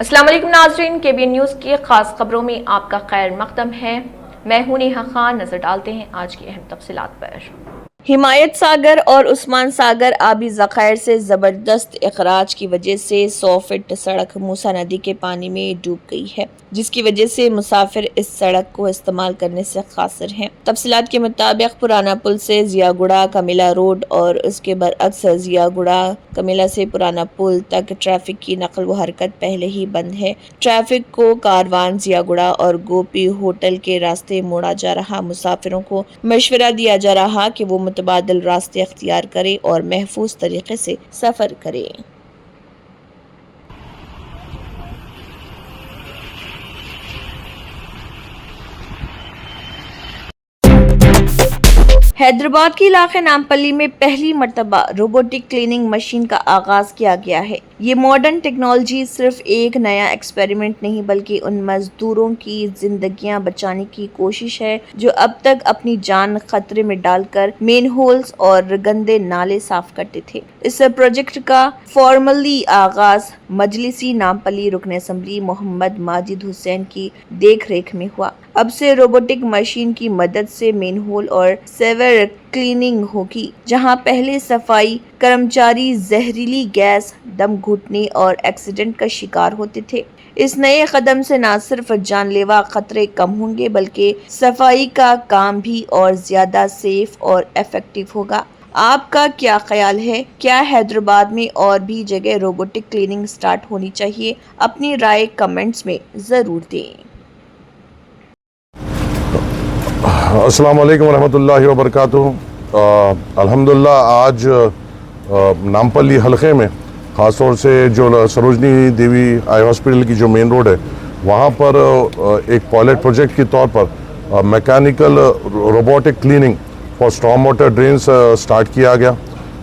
अस्सलाम वालेकुम नाज़रीन, KBN न्यूज़ की खास खबरों में आपका खैर मक़दम है। मैं हूं नेहा खान। नजर डालते हैं आज की अहम तफसीलात पर। हिमायत सागर और उस्मान सागर आबी ज़खायर से ज़बरदस्त इखराज की वजह से 100 फीट सड़क मूसा नदी के पानी में डूब गई है, जिसकी वजह से मुसाफिर इस सड़क को इस्तेमाल करने से खासिर हैं। तफसीलात के मुताबिक पुराना पुल से जियागुड़ा कमिला रोड और उसके बरअक्स जियागुड़ा कमिला से पुराना पुल तक ट्रैफिक की नकल व हरकत पहले ही बंद है। ट्रैफिक को कारवान जियागुड़ा और गोपी होटल के रास्ते मोड़ा जा रहा। मुसाफिरों को मशवरा दिया जा रहा कि वो मुतबादिल रास्ते अख्तियार करें और महफूज तरीके से सफर करें। हैदराबाद के इलाके नामपल्ली में पहली मर्तबा रोबोटिक क्लीनिंग मशीन का आगाज किया गया है। ये मॉडर्न टेक्नोलॉजी सिर्फ एक नया एक्सपेरिमेंट नहीं बल्कि उन मजदूरों की जिंदगियां बचाने की कोशिश है जो अब तक अपनी जान खतरे में डालकर मेन होल्स और गंदे नाले साफ करते थे। इस प्रोजेक्ट का फॉर्मली आगाज मजलिसी नामपल्ली रुकन असम्बली मोहम्मद माजिद हुसैन की देखरेख में हुआ। अब से रोबोटिक मशीन की मदद से मेन होल और सेवर क्लीनिंग होगी, जहां पहले सफाई कर्मचारी जहरीली गैस, दम घुटने और एक्सीडेंट का शिकार होते थे। इस नए कदम से न सिर्फ जानलेवा खतरे कम होंगे बल्कि सफाई का काम भी और ज्यादा सेफ और इफेक्टिव होगा। आपका क्या ख्याल है? क्या हैदराबाद में और भी जगह रोबोटिक क्लीनिंग स्टार्ट होनी चाहिए? अपनी राय कमेंट्स में जरूर दें। अस्सलाम वालेकुम रहमतुल्लाहि व बरकातुहू। अल्हम्दुलिल्लाह आज नामपल्ली हलक़े में ख़ास तौर से जो सरोजनी देवी आई हॉस्पिटल की जो मेन रोड है वहाँ पर एक पायलट प्रोजेक्ट के तौर पर mechanical robotic cleaning for storm water drains start किया गया।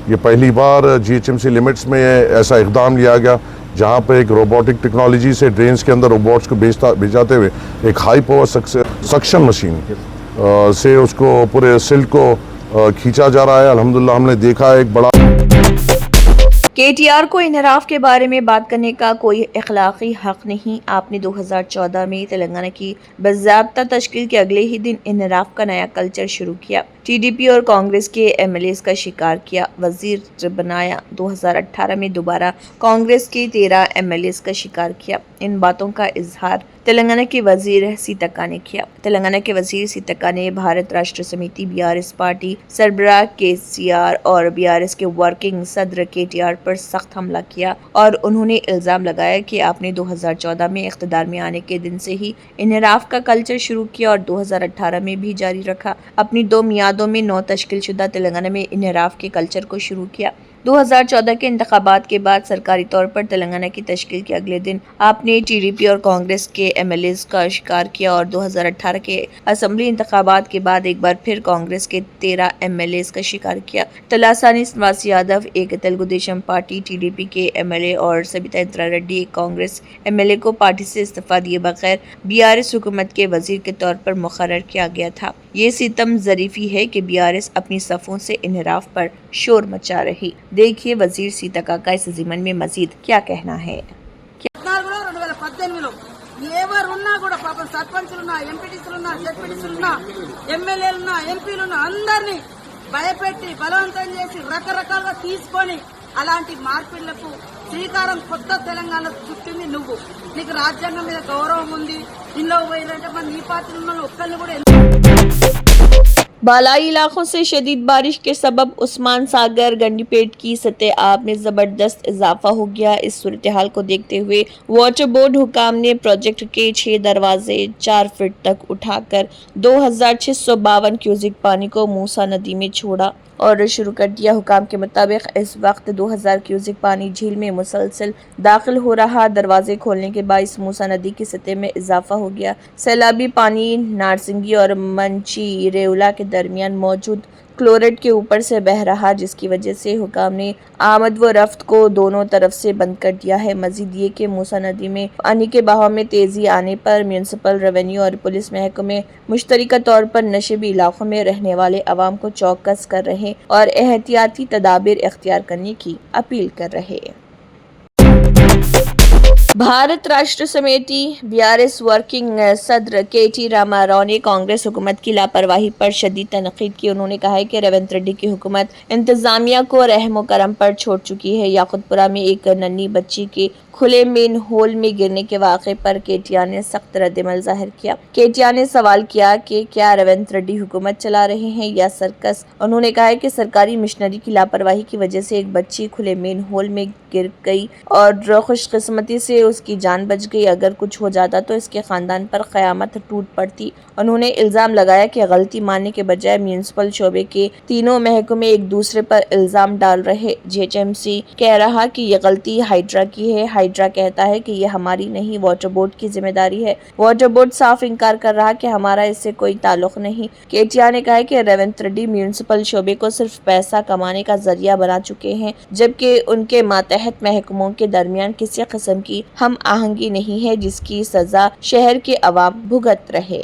ये पहली बार GHMC लिमिट्स में ऐसा इक़दाम लिया गया जहाँ पर एक रोबोटिक टेक्नोलॉजी से ड्रेन्स के अंदर रोबोट्स को भेजाते हुए एक हाई पावर सक्शन मशीन से उसको पूरे सिल्क को खींचा जा रहा है। अल्हम्दुलिल्लाह हमने देखा है एक बड़ा KTR को इनहराफ के बारे में बात करने का कोई इखलाकी हक नहीं। आपने 2014 में तेलंगाना की बाज़ाब्ता तश्कील के अगले ही दिन इनहराफ का नया कल्चर शुरू किया। TDP और कांग्रेस के MLAs का शिकार किया, वजीर बनाया। 2018 में दोबारा कांग्रेस के 13 MLAs का शिकार किया। इन बातों का इजहार तेलंगाना के वजीर सीतक्का ने किया। तेलंगाना के वजीर सीतक्का ने भारत राष्ट्र समिति BRS पार्टी सरबराह KCR और BRS के वर्किंग सदर KTR पर सख्त हमला किया और उन्होंने इल्जाम लगाया कि आपने 2014 में इख्तिदार में आने के दिन से ही इनहराफ का कल्चर शुरू किया और 2018 में भी जारी रखा। अपनी 2 मियादों में 9 तश्कील शुदा तेलंगाना में इनहराफ के कल्चर को शुरू किया। 2014 के इंतखाबात के बाद सरकारी तौर पर तेलंगाना की तश्कील के अगले दिन आपने TDP और कांग्रेस के MLAs का शिकार किया और 2018 के असम्बली इंतखाबात के बाद एक बार फिर कांग्रेस के 13 MLAs का शिकार किया। तलासानी श्रीनिवास यादव एक तेलुगु देशम पार्टी TDP के MLA और सबिता इंदिरा रेड्डी एक कांग्रेस MLA को पार्टी से इस्तीफा दिए बगैर BRS हुकूमत के वजीर के तौर पर मुकर्रर किया गया था। ये सितम ज़रीफ़ी है कि BRS अपनी सफ़ों से इनहराफ पर शोर मचा रही। देखिए वजीर सीतक्का का इस ज़िमन में मजीद क्या कहना है। ఎవరున్నా కూడా పాపం సర్పంచులున్నా ఎంపీటీసీలున్నా జెడ్పీటీసీలున్నా ఎమ్మెల్యేలున్నా ఎంపీలున్నా అందరినీ భయపెట్టి బలవంతం చేసి రకరకాలుగా తీసుకొని అలాంటి మార్పిళ్లకు శ్రీకారం కొత్త తెలంగాణ చుట్టింది నువ్వు। నీకు రాజ్యాంగం మీద గౌరవం ఉంది, ఇంట్లో పోయిందంటే మరి నీ పార్టీలో ఉన్న ఒక్కరిని కూడా बालाई इलाकों से शदीद बारिश के सबब उस्मान सागर गंडीपेट की सतह आब में जबरदस्त इजाफा हो गया। इस सूरत हाल को देखते हुए वाटर बोर्ड हुकाम ने प्रोजेक्ट के 6 दरवाजे 4 फीट तक उठाकर 2652 क्यूसिक पानी को मूसा नदी में छोड़ा और शुरू कर दिया। हुकाम के मुताबिक इस वक्त 2000 क्यूसिक पानी झील में मुसलसल दाखिल हो रहा। दरवाजे खोलने के बाइस मूसा नदी की सतह में इजाफा हो गया। सैलाबी पानी नारसिंगी और मंची रेवला के दरमियान मौजूद क्लोरेट के ऊपर से बह रहा, जिसकी वजह से हुकाम ने आमद व रफ्त को दोनों तरफ से बंद कर दिया है। मजीद ये कि मूसा नदी में पानी के बहाव में तेजी आने पर म्यूनसिपल रेवेन्यू और पुलिस महकमे मुश्तरका तौर पर नशेबी इलाकों में रहने वाले अवाम को चौकस कर रहे और एहतियाती तदाबीर इख्तियार करने की अपील कर रहे। भारत राष्ट्र समिति बीआरएस वर्किंग सदर केटी रामा राव ने कांग्रेस हुकूमत की लापरवाही पर शदीद तनकीद की। उन्होंने कहा है कि रेवंत रेड्डी की हुकूमत इंतजामिया को रहमो करम पर छोड़ चुकी है। याकुतपुरा में एक नन्ही बच्ची के खुले मेन होल में गिरने के वाक़े पर केटीआर ने सख्त रद्दमल जाहिर किया। केटीआर ने सवाल किया कि क्या रेवंत रेड्डी हुकूमत चला रहे हैं या सर्कस। उन्होंने कहा है कि सरकारी मिशनरी की लापरवाही की वजह से एक बच्ची खुले मेन होल में गिर गई और खुशकिस्मती से उसकी जान बच गई। अगर कुछ हो जाता तो इसके खानदान पर क़यामत टूट पड़ती। उन्होंने इल्ज़ाम लगाया कि गलती मानने के बजाय म्यूनिसिपल शोबे के तीनों महकमे एक दूसरे पर इल्ज़ाम डाल रहे। जीएचएमसी कह रहा कि ये गलती हाइड्रा की है। हाइड्रा कहता है कि ये हमारी नहीं, वाटर बोर्ड की जिम्मेदारी है। वाटर बोर्ड साफ इनकार कर रहा कि हमारा इससे कोई ताल्लुक नहीं। केटीआर ने कहा है कि रेवंत रेड्डी म्यूनिसिपल शोबे को सिर्फ पैसा कमाने का जरिया बना चुके हैं, जबकि उनके मातहत महकमों के दरमियान किसी किस्म की हम आहंगी नहीं है जिसकी सजा शहर के अवाम भुगत रहे।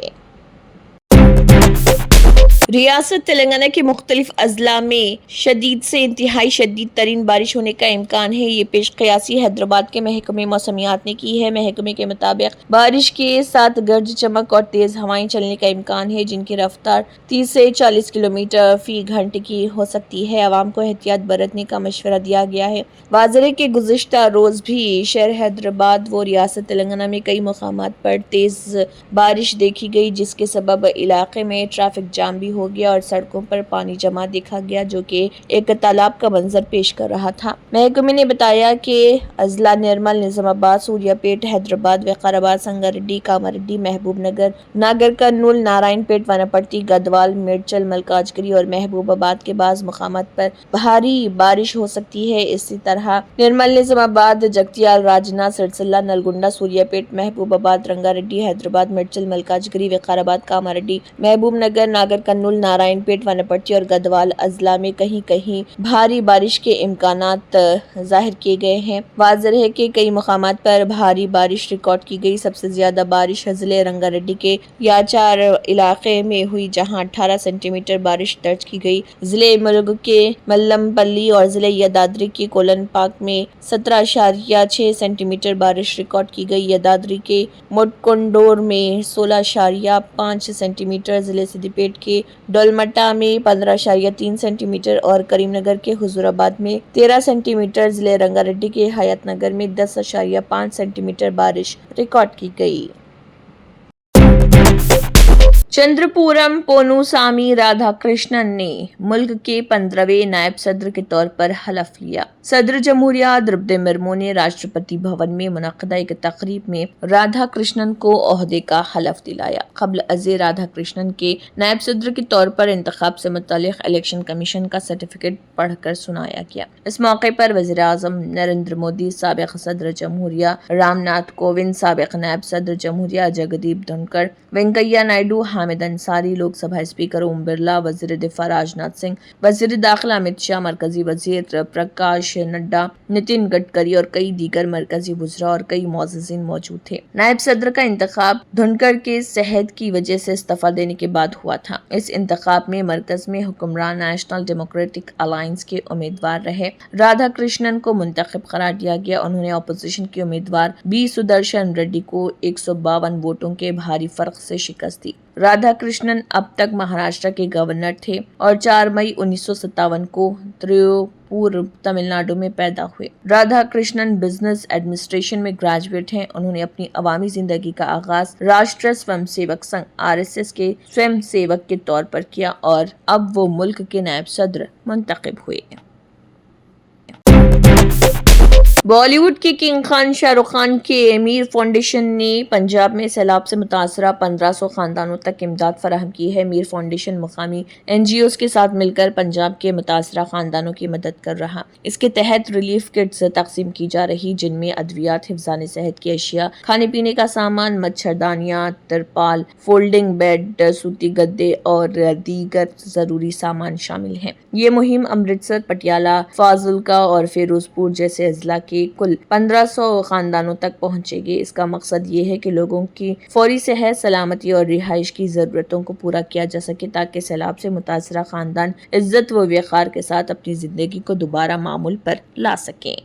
रियासत तेलंगाना के मुख्तलिफ अजला में शदीद से इंतहाई शदीद तरीन बारिश होने का इम्कान है। ये पेश क़यासी हैदराबाद के महकमे मौसमियात ने की है। महकमे के मुताबिक बारिश के साथ गर्ज चमक और तेज़ हवाएं चलने का इम्कान है, जिनकी रफ्तार 30 से 40 किलोमीटर फी घंटे की हो सकती है। आवाम को एहतियात बरतने का मशवरा दिया गया है। वाज़ेह के गुज़िश्ता रोज़ भी शहर हैदराबाद व रियासत तेलंगाना में कई मकामात पर तेज़ बारिश देखी गई, जिसके सबब इलाके में ट्रैफिक जाम भी हो गया और सड़कों पर पानी जमा देखा गया, जो कि एक तालाब का मंजर पेश कर रहा था। महकमे ने बताया कि अजला निर्मल, निजामाबाद, सूर्यापेट, हैदराबाद, विकाराबाद, संगारेड्डी, कामारेड्डी, महबूब नगर, नागर कर्नूल, नारायणपेट, वनपट्टी, गदवाल, मिर्चल, मलकाजगिरी और महबूबाबाद के बाज़ मकामात पर भारी बारिश हो सकती है। इसी तरह निर्मल, निजामाबाद, जगतियाल, राजना, सिरसिल्ला, नलगुंडा, सूर्यापेट, महबूबाबाद, रंगारेड्डी, हैदराबाद, मिर्चल, मलकाजगिरी, विकाराबाद, कामारेड्डी, महबूब नगर, नागर कर्नूल, नारायणपेट, वनपट्टी और गदवाल अजला में कहीं कहीं भारी बारिश के इम्कानात जाहिर किए गए हैं। वाज़ेह है कि कई मकामात पर भारी बारिश रिकॉर्ड की गई। सबसे ज्यादा बारिश जिले रंगारेड्डी के याचार इलाके में हुई, जहां 18 सेंटीमीटर बारिश दर्ज की गई। जिले मुलुगु के मल्लमपल्ली और जिले यदाद्री के कोलनपाक में 17.6 सेंटीमीटर बारिश रिकॉर्ड की गई। यदाद्री के मोटकोंडोर में 16.5 सेंटीमीटर, जिले सिद्दीपेट के डोलमट्टा में 15.3 सेंटीमीटर और करीमनगर के हुजूराबाद में 13 सेंटीमीटर, जिले रंगारेड्डी के हयातनगर में 10.5 सेंटीमीटर बारिश रिकॉर्ड की गई। चंद्रपुरम पोनुसामी राधाकृष्णन ने मुल्क के 15वें नायब सदर के तौर पर हलफ लिया। सदर जमहूरिया द्रौपदी मुर्मू ने राष्ट्रपति भवन में मुनक्कदा एक तकरीब में राधाकृष्णन को ओहदे का हलफ दिलाया। कबल अज़े राधाकृष्णन के नायब सदर के तौर पर इंतखाब से मुतालिक इलेक्शन कमीशन का सर्टिफिकेट पढ़कर सुनाया गया। इस मौके पर वज़ीर आज़म नरेंद्र मोदी, साबिक़ सदर जमहूरिया रामनाथ कोविंद, साबिक़ नायब सदर जमहूरिया जगदीप धनखड़, वेंकैया नायडू, हामिद अंसारी, लोकसभा स्पीकर ओम बिरला, वज़ीर दिफा राजनाथ सिंह, वज़ीर दाखिला अमित शाह, मरकजी वज़ीर प्रकाश नड्डा, नितिन गडकरी और कई दीगर मरकजी वज़रा और कई मुअज़्ज़िज़ीन मौजूद थे। नायब सदर का इंतखाब धनखड़ के सेहत की वजह से इस्तीफा देने के बाद हुआ था। इस इंतखाब में मरकज में हुक्मरान नेशनल डेमोक्रेटिक अलायंस के उम्मीदवार रहे राधाकृष्णन को मुंतखब करार दिया गया। उन्होंने अपोजिशन के उम्मीदवार बी सुदर्शन रेड्डी को 152 वोटों के भारी फर्क से शिकस्त दी। राधाकृष्णन अब तक महाराष्ट्र के गवर्नर थे और 4 मई 1957 को त्रिपुर, तमिलनाडु में पैदा हुए। राधाकृष्णन बिजनेस एडमिनिस्ट्रेशन में ग्रेजुएट हैं। उन्होंने अपनी अवामी जिंदगी का आगाज राष्ट्रीय स्वयंसेवक संघ (RSS) के स्वयंसेवक के तौर पर किया और अब वो मुल्क के नायब सदर मुंतखब हुए। बॉलीवुड के किंग खान शाहरुख खान के अमीर फाउंडेशन ने पंजाब में सैलाब से मुतासरा 1500 खानदानों तक इमदाद फराहम की है। मीर फाउंडेशन मुकामी NGOs के साथ मिलकर पंजाब के मुतासरा खानदानों की मदद कर रहा। इसके तहत रिलीफ किट्स तकसीम की जा रही, जिनमें अद्वियात, हिफ्ज़ान सेहत की अशिया, खाने पीने का सामान, मच्छरदानियाँ, तिरपाल, फोल्डिंग बेड, सूती गद्दे और दीगर जरूरी सामान शामिल हैं। ये मुहिम अमृतसर, पटियाला, फाजिल्का और फिरोजपुर जैसे अजला के कुल 1500 खानदानों तक पहुंचेगी। इसका मकसद ये है कि लोगों की फौरी सेहत, सलामती और रिहाइश की जरूरतों को पूरा किया जा सके, ताकि सैलाब से मुतासरा खानदान इज्जत व वक़ार के साथ अपनी जिंदगी को दोबारा मामूल पर ला सकें।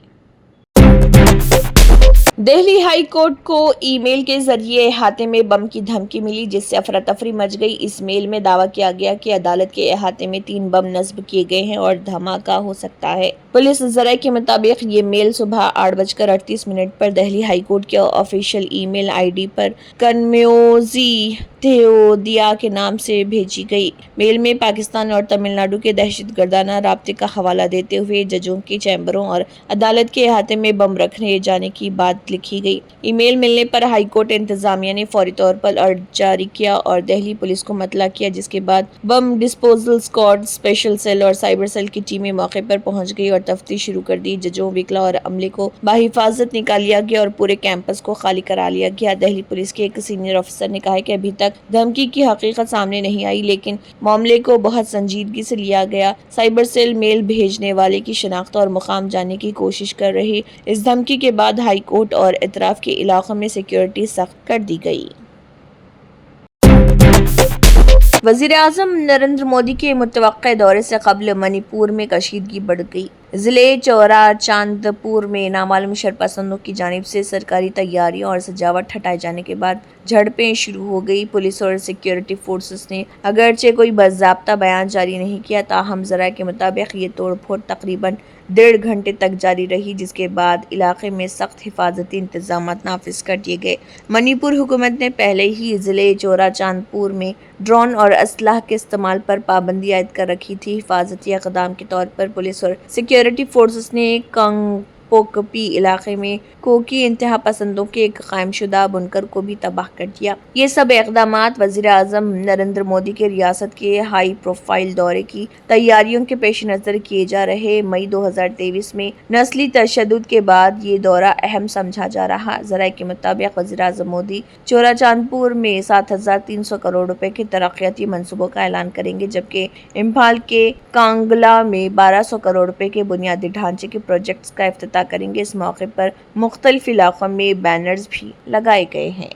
دہلی ہائی کورٹ کو ای میل کے ذریعے احاطے میں بم کی دھمکی ملی جس سے افراتفری مچ گئی۔ اس میل میں دعویٰ کیا گیا کہ عدالت کے احاطے میں 3 بم نصب کیے گئے ہیں اور دھماکہ ہو سکتا ہے۔ پولیس ذرائع کے مطابق یہ میل صبح 8:38 پر دہلی ہائی کورٹ کے official email ID پر کنمیوزی تھیودیا کے نام سے بھیجی گئی۔ میل میں پاکستان اور تمل ناڈو کے دہشت گردانہ رابطے کا حوالہ دیتے ہوئے ججوں کے چیمبروں اور عدالت کے احاطے میں بم رکھے جانے کی بات لکھی گئی۔ ای میل ملنے پر ہائی کورٹ انتظامیہ نے فوری طور پر الرٹ جاری کیا اور دہلی پولیس کو مطلع کیا، جس کے بعد bomb disposal squad, special cell اور سائبر سیل کی ٹیمیں موقع پر پہنچ گئی اور تفتیش شروع کر دی۔ ججوں، وکلا اور عملے کو بحفاظت نکال لیا گیا اور پورے کیمپس کو خالی کرا لیا گیا۔ دہلی پولیس کے ایک سینئر افسر نے کہا کہ ابھی تک دھمکی کی حقیقت سامنے نہیں آئی، لیکن معاملے کو بہت سنجیدگی سے لیا گیا۔ سائبر سیل میل بھیجنے والے کی شناخت اور مقام جاننے کی کوشش کر رہی۔ اس دھمکی کے بعد ہائی کورٹ اور اطراف کے علاقوں میں سیکیورٹی سخت کر دی گئی۔ وزیر اعظم نریندر مودی کے متوقع دورے سے قبل منی پور میں کشیدگی بڑھ گئی۔ ضلع چورا چاند پور میں نامعلوم شرپسندوں کی جانب سے سرکاری تیاریوں اور سجاوٹ ہٹائے جانے کے بعد جھڑپیں شروع ہو گئی۔ پولیس اور سیکیورٹی فورسز نے اگرچہ کوئی باضابطہ بیان جاری نہیں کیا، تاہم ذرائع کے مطابق یہ توڑ پھوڑ تقریباً 1.5 گھنٹے تک جاری رہی، جس کے بعد علاقے میں سخت حفاظتی انتظامات نافذ کر دیے گئے۔ منی پور حکومت نے پہلے ہی ضلع چورا چاند پور میں ڈرون اور اسلحہ کے استعمال پر پابندی عائد کر رکھی تھی۔ حفاظتی اقدام کے طور پر پولیس اور سیکیورٹی فورسز نے کنگپوکپی علاقے میں کوکی انتہا پسندوں کے ایک قائم شدہ بنکر کو بھی تباہ کر دیا۔ یہ سب اقدامات وزیر اعظم نریندر مودی کے ریاست کے ہائی پروفائل دورے کی تیاریوں کے پیش نظر کیے جا رہے۔ مئی 2023 میں نسلی تشدد کے بعد یہ دورہ اہم سمجھا جا رہا۔ ذرائع کے مطابق وزیر اعظم مودی چورا چاند پور میں 7,300 کروڑ روپے کے ترقیاتی منصوبوں کا اعلان کریں گے، جبکہ امپھال کے کانگلا میں 1,200 کروڑ روپے کے بنیادی ڈھانچے کے پروجیکٹس کا افتتاح کریں گے۔ اس موقع پر مختلف علاقوں میں بینرز بھی لگائے گئے ہیں۔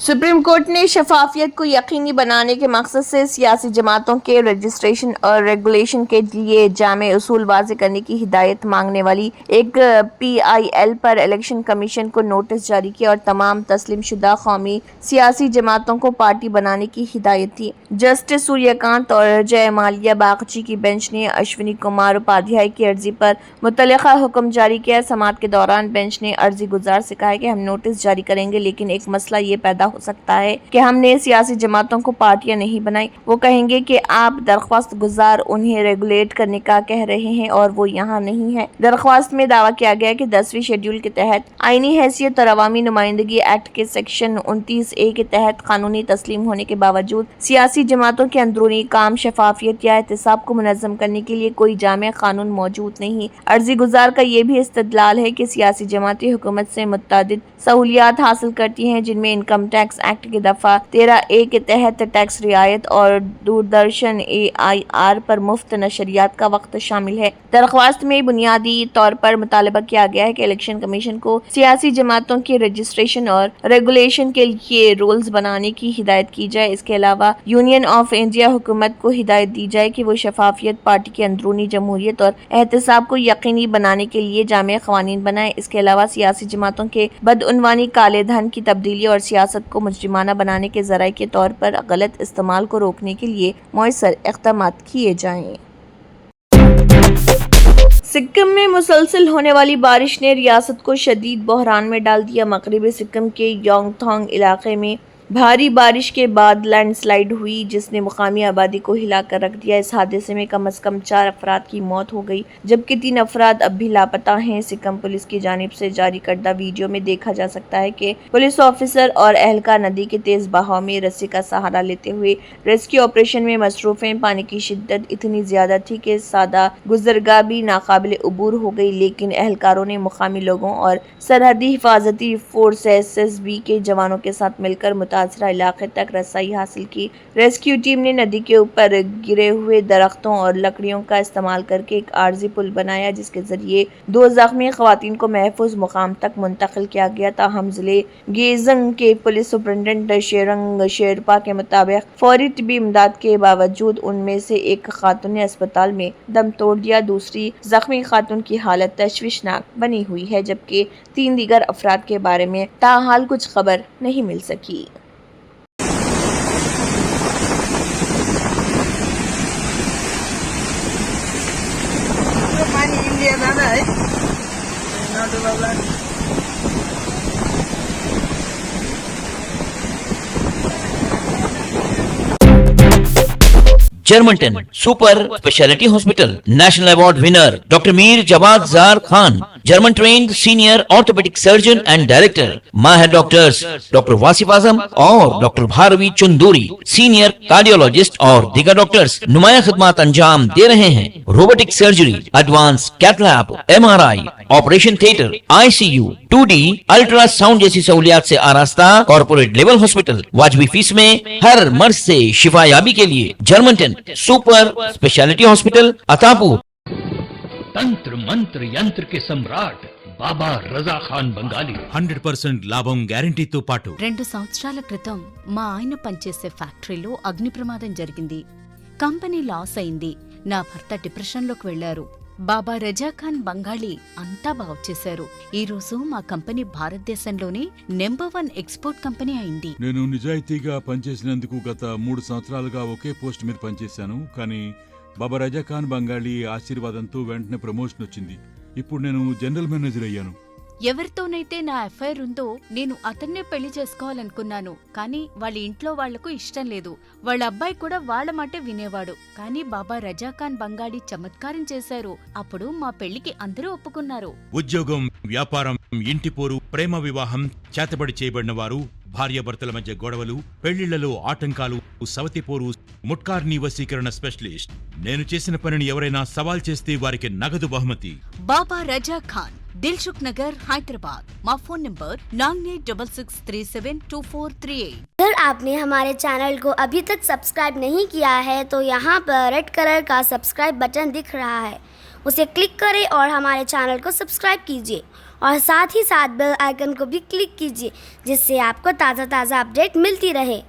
سپریم کورٹ نے شفافیت کو یقینی بنانے کے مقصد سے سیاسی جماعتوں کے رجسٹریشن اور ریگولیشن کے لیے جامع اصول واضح کرنے کی ہدایت مانگنے والی ایک PIL پر الیکشن کمیشن کو نوٹس جاری کیا اور تمام تسلیم شدہ قومی سیاسی جماعتوں کو پارٹی بنانے کی ہدایت دی۔ جسٹس سوریہ کانت اور جے مالیہ باغچی کی بینچ نے اشونی کمار اپادھیائے کی عرضی پر متعلقہ حکم جاری کیا۔ سماعت کے دوران بینچ نے عرضی گزار سے کہا کہ ہم نوٹس جاری کریں گے، لیکن ایک مسئلہ یہ پیدا ہو سکتا ہے کہ ہم نے سیاسی جماعتوں کو پارٹیاں نہیں بنائی۔ وہ کہیں گے کہ آپ درخواست گزار انہیں ریگولیٹ کرنے کا کہہ رہے ہیں اور وہ یہاں نہیں ہے۔ درخواست میں دعویٰ کیا گیا کہ 10ویں شیڈول کے تحت آئینی حیثیت اور عوامی نمائندگی ایکٹ کے سیکشن 29A کے تحت قانونی تسلیم ہونے کے باوجود سیاسی جماعتوں کے اندرونی کام، شفافیت یا احتساب کو منظم کرنے کے لیے کوئی جامع قانون موجود نہیں۔ عرضی گزار کا یہ بھی استدلال ہے کہ سیاسی جماعتیں حکومت سے متعدد سہولیات حاصل کرتی ہیں، جن میں انکم ٹیکس ایکٹ کے دفعہ 13A کے تحت ٹیکس رعایت اور دوردرشن AIR پر مفت نشریات کا وقت شامل ہے۔ درخواست میں بنیادی طور پر مطالبہ کیا گیا ہے کہ الیکشن کمیشن کو سیاسی جماعتوں کے رجسٹریشن اور ریگولیشن کے لیے رولز بنانے کی ہدایت کی جائے۔ اس کے علاوہ یونین آف انڈیا حکومت کو ہدایت دی جائے کہ وہ شفافیت، پارٹی کی اندرونی جمہوریت اور احتساب کو یقینی بنانے کے لیے جامع قوانین بنائے۔ اس کے علاوہ سیاسی جماعتوں کے بدعنوانی، کالے دھن کی تبدیلی اور سیاست کو مجرمانہ بنانے کے ذرائع کے طور پر غلط استعمال کو روکنے کے لیے مؤثر اقدامات کیے جائیں۔ سکم میں مسلسل ہونے والی بارش نے ریاست کو شدید بحران میں ڈال دیا۔ مغربی سکم کے یونگ تھانگ علاقے میں بھاری بارش کے بعد لینڈ سلائیڈ ہوئی، جس نے مقامی آبادی کو ہلا کر رکھ دیا۔ اس حادثے میں کم از کم 4 افراد کی موت ہو گئی، جبکہ 3 افراد اب بھی لاپتہ ہیں۔ سکم پولیس کی جانب سے جاری کردہ ویڈیو میں دیکھا جا سکتا ہے کہ پولیس آفیسر اور اہلکار ندی کے تیز بہاؤ میں رسی کا سہارا لیتے ہوئے ریسکیو آپریشن میں مصروف ہیں۔ پانی کی شدت اتنی زیادہ تھی کہ سادہ گزرگاہ بھی ناقابل عبور ہو گئی، لیکن اہلکاروں نے مقامی لوگوں اور سرحدی حفاظتی فورس SSB کے جوانوں کے ساتھ مل کر متعدد मुतासरा इलाके तक रसाई हासिल की। रेस्क्यू टीम ने नदी के ऊपर गिरे हुए दरख्तों और लकड़ियों का इस्तेमाल करके एक आर्जी पुल बनाया, जिसके जरिए 2 जख्मी खवातीन को महफूज मुकाम तक मुंतकिल किया गया। ताहम जिले गेजंग के पुलिस सुपरिटेंडेंट शेरंग शेरपा के मुताबिक फौरी तिबी इमदाद के बावजूद उनमें से एक खातून ने अस्पताल में दम तोड़ दिया। दूसरी जख्मी खातून की हालत तशवीशनाक बनी हुई है, जबकि 3 दीगर अफराद के बारे में ताहाल कुछ खबर नहीं मिल सकी। पानी इंडिया ज्यादा है Germantown super speciality hospital national award winner doctor Mir Jawad Jar Khan, German trained senior orthopaedic surgeon and director, माहिर डॉक्टर्स डॉक्टर वासिफ आजम और doctor Bharvi Chanduri, senior cardiologist और दीगर डॉक्टर्स नुमाया खिदमत अंजाम दे रहे हैं। Robotic surgery, advance cath lab, MRI, operation theatre, ICU, 2D ultrasound जैसी सहूलियात से आरास्ता कॉर्पोरेट लेवल हॉस्पिटल, वाजबी फीस में हर मर्ज से शिफायाबी के लिए Germanton super speciality hospital Attapur. तंत्र मंत्र यंत्र के सम्राट బాబా రజా ఖాన్ బంగాలి 100% లాభం గ్యారంటీతో పాటు 2 సంవత్సరాల క్రితం మా ఆయన పనిచేసే ఫ్యాక్టరీలో అగ్ని ప్రమాదం జరిగింది. కంపెనీ లాస్ అయింది. నా భర్త డిప్రెషన్లోకి వెళ్లారు. బాబా రజాఖాన్ బంగాళీ అంతా బాగుచేశారు. ఈ రోజు మా కంపెనీ భారతదేశంలోనే నెంబర్ 1 ఎక్స్పోర్ట్ కంపెనీ అయింది. నేను నిజాయితీగా పనిచేసినందుకు గత 3 సంవత్సరాలుగా ఒకే పోస్ట్ మీద పనిచేశాను. కానీ బాబా రజాఖాన్ బంగాళీ ఆశీర్వాదంతో వెంటనే ప్రమోషన్ వచ్చింది. ఇప్పుడు నేను జనరల్ మేనేజర్ అయ్యాను. ఎవరితోనైతే నా అఫైర్ ఉందో నేను అతన్నే పెళ్లి చేసుకోవాలనుకున్నాను. కానీ వాళ్ళ ఇంట్లో వాళ్లకు ఇష్టం లేదు. వాళ్ళ అబ్బాయి కూడా వాళ్ళ మాటే వినేవాడు. కానీ బాబా రజాఖాన్ బంగాళీ చమత్కారం చేశారు. అప్పుడు మా పెళ్లికి అందరూ ఒప్పుకున్నారు. ఉద్యోగం, వ్యాపారం, ఇంటి పోరు, ప్రేమ వివాహం, చేతబడి చేయబడిన వారు, భార్యాభర్తల మధ్య గొడవలు, పెళ్లిళ్లలో ఆటంకాలు, సవతిపోరు, ముట్కార్ని వశీకరణ స్పెషలిస్ట్. నేను చేసిన పనిని ఎవరైనా సవాల్ చేస్తే వారికి నగదు బహుమతి. బాబా రజాఖాన్, दिलसुख नगर, हैदराबाद। माँ फोन नंबर 9866372438। अगर आपने हमारे चैनल को अभी तक सब्सक्राइब नहीं किया है तो यहाँ पर रेड कलर का सब्सक्राइब बटन दिख रहा है, उसे क्लिक करें और हमारे चैनल को सब्सक्राइब कीजिए और साथ ही साथ बेल आइकन को भी क्लिक कीजिए, जिससे आपको ताज़ा अपडेट मिलती रहे।